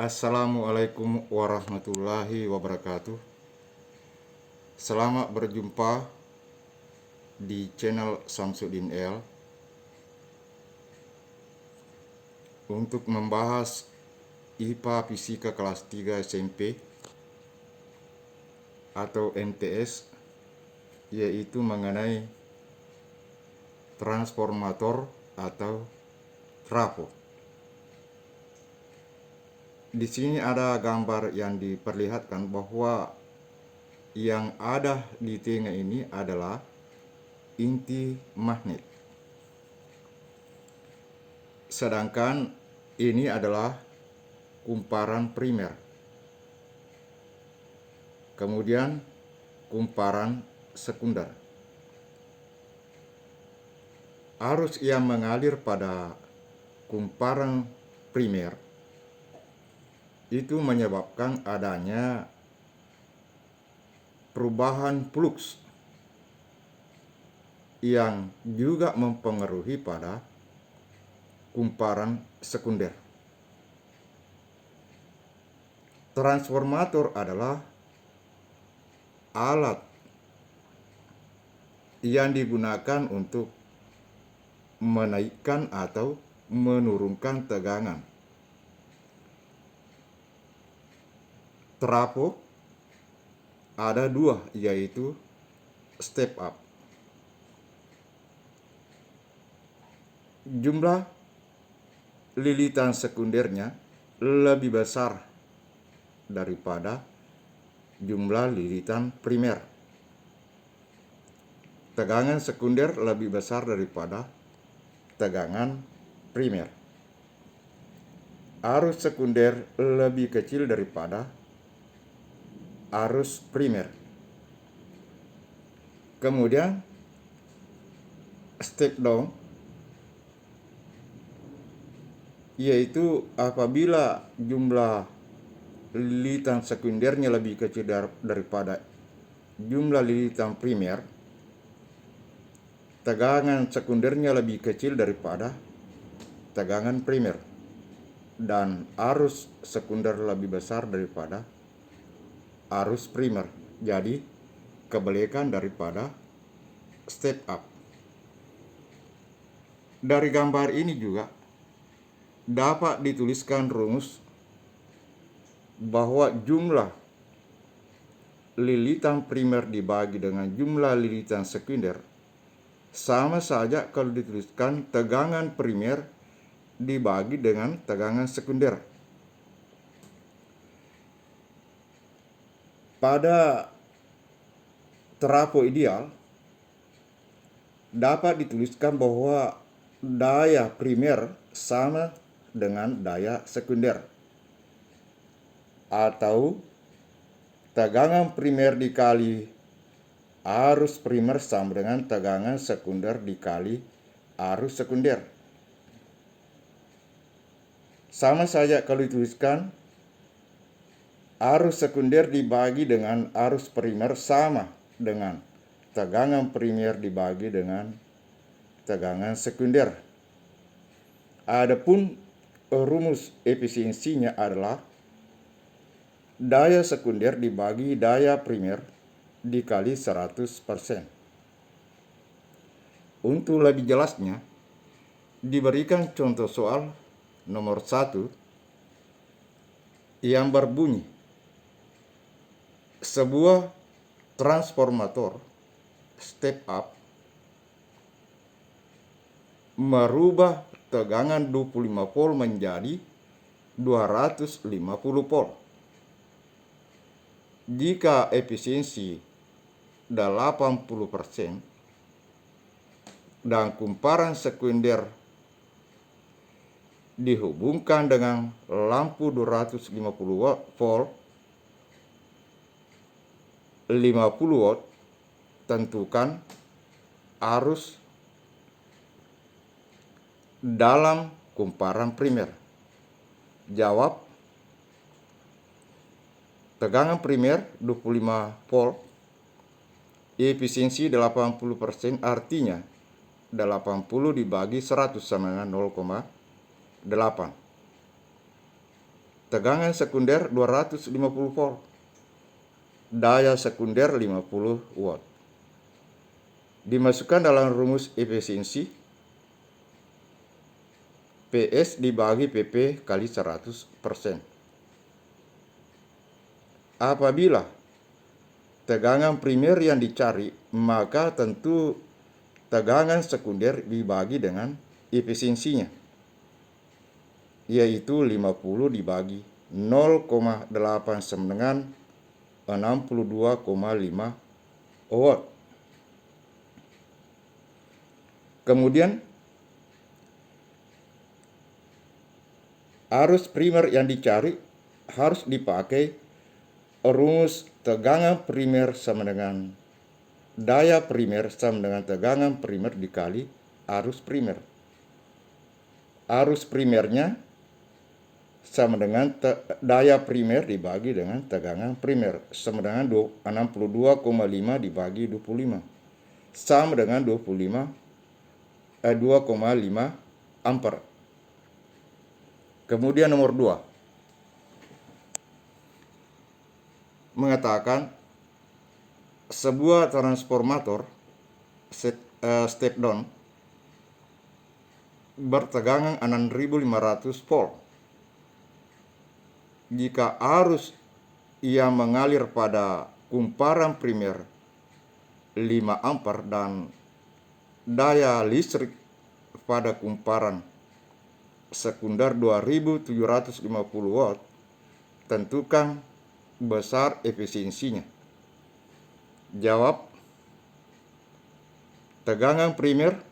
Assalamualaikum warahmatullahi wabarakatuh. Selamat berjumpa di channel Samsudin L untuk membahas IPA Fisika kelas 3 SMP atau MTS, yaitu mengenai transformator atau trafo. Di sini ada gambar yang diperlihatkan bahwa yang ada di tengah ini adalah inti magnet. Sedangkan ini adalah kumparan primer. Kemudian kumparan sekunder. Arus yang mengalir pada kumparan primer itu menyebabkan adanya perubahan flux yang juga mempengaruhi pada kumparan sekunder. Transformator adalah alat yang digunakan untuk menaikkan atau menurunkan tegangan. Trafo ada dua, yaitu step up. Jumlah lilitan sekundernya lebih besar daripada jumlah lilitan primer. Tegangan sekunder lebih besar daripada tegangan primer. Arus sekunder lebih kecil daripada arus primer. Kemudian step down, yaitu apabila jumlah lilitan sekundernya lebih kecil daripada jumlah lilitan primer, tegangan sekundernya lebih kecil daripada tegangan primer, dan arus sekunder lebih besar daripada arus primer. Jadi kebalikan daripada step up. Dari gambar ini juga dapat dituliskan rumus bahwa jumlah lilitan primer dibagi dengan jumlah lilitan sekunder sama saja kalau dituliskan tegangan primer dibagi dengan tegangan sekunder. Pada trafo ideal dapat dituliskan bahwa daya primer sama dengan daya sekunder, atau tegangan primer dikali arus primer sama dengan tegangan sekunder dikali arus sekunder. Sama saja kalau dituliskan arus sekunder dibagi dengan arus primer sama dengan tegangan primer dibagi dengan tegangan sekunder. Adapun rumus efisiensinya adalah daya sekunder dibagi daya primer dikali 100%. Untuk lebih jelasnya, diberikan contoh soal nomor 1 yang berbunyi, sebuah transformator step up merubah tegangan 25 volt menjadi 250 volt. Jika efisiensi 80% dan kumparan sekunder dihubungkan dengan lampu 250 volt 50 watt, tentukan arus dalam kumparan primer. Jawab, tegangan primer 25 volt, efisiensi 80%, artinya 80 dibagi 100 sama dengan 0,8. tegangan sekunder 250 volt, daya sekunder 50 watt. Dimasukkan dalam rumus efisiensi, PS dibagi PP kali 100%. Apabila tegangan primer yang dicari, maka tentu tegangan sekunder dibagi dengan efisiensinya, yaitu 50 dibagi 0,8 sama dengan 62,5 watt. Kemudian arus primer yang dicari harus dipakai rumus tegangan primer sama dengan daya primer sama dengan tegangan primer dikali arus primer. Arus primernya sama dengan daya primer dibagi dengan tegangan primer, sama dengan 62,5 dibagi 25, sama dengan 2,5 ampere. Kemudian nomor 2 mengatakan sebuah transformator step down bertegangan 6500 volt. Jika arus yang mengalir pada kumparan primer 5 ampere dan daya listrik pada kumparan sekunder 2750 watt, tentukan besar efisiensinya. Jawab: tegangan primer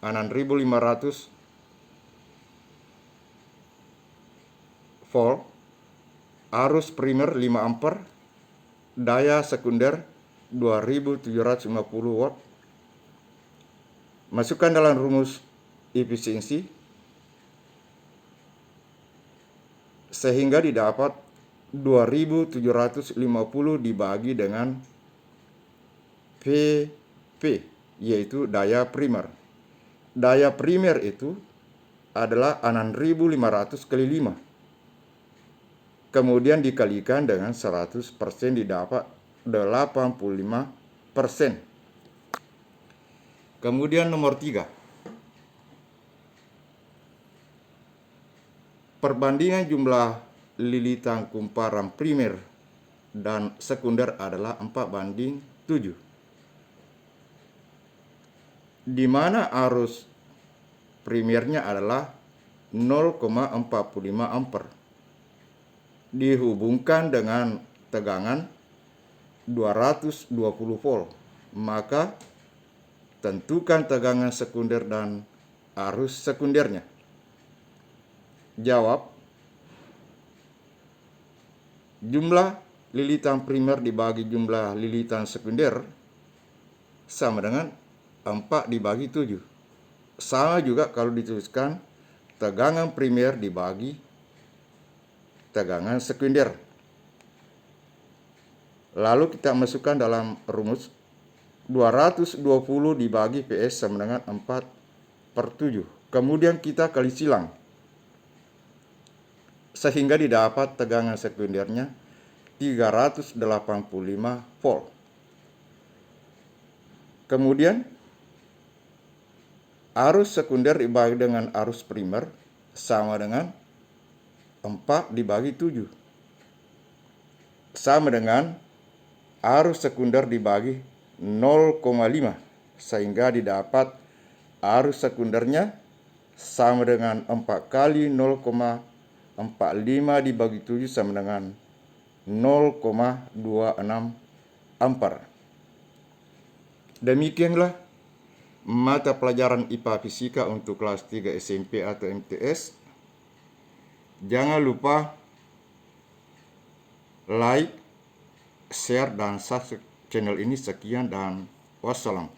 6500 volt, arus primer 5 ampere, daya sekunder 2750 watt. Masukkan dalam rumus efisiensi sehingga didapat 2750 dibagi dengan PP, yaitu daya primer. Daya primer itu adalah 6500 kali 5. Kemudian dikalikan dengan 100% didapat 85%. Kemudian nomor 3. Perbandingan jumlah lilitan kumparan primer dan sekunder adalah 4:7, di mana arus primernya adalah 0,45 ampere dihubungkan dengan tegangan 220 volt. Maka tentukan tegangan sekunder dan arus sekundernya. Jawab: jumlah lilitan primer dibagi jumlah lilitan sekunder sama dengan 4 dibagi 7. Sama juga kalau dituliskan tegangan primer dibagi tegangan sekunder. Lalu kita masukkan dalam rumus 220 dibagi PS sama dengan 4/7. Kemudian kita kali silang sehingga didapat tegangan sekundernya 385 volt. Kemudian arus sekunder dibagi dengan arus primer sama dengan 4 dibagi 7. Sama dengan arus sekunder dibagi 0,5 sehingga didapat arus sekundernya sama dengan 4 kali 0,45 dibagi 7 sama dengan 0,26 ampere. Demikianlah mata pelajaran IPA Fisika untuk kelas 3 SMP atau MTS. Jangan lupa like, share, dan subscribe channel ini. Sekian dan wassalam.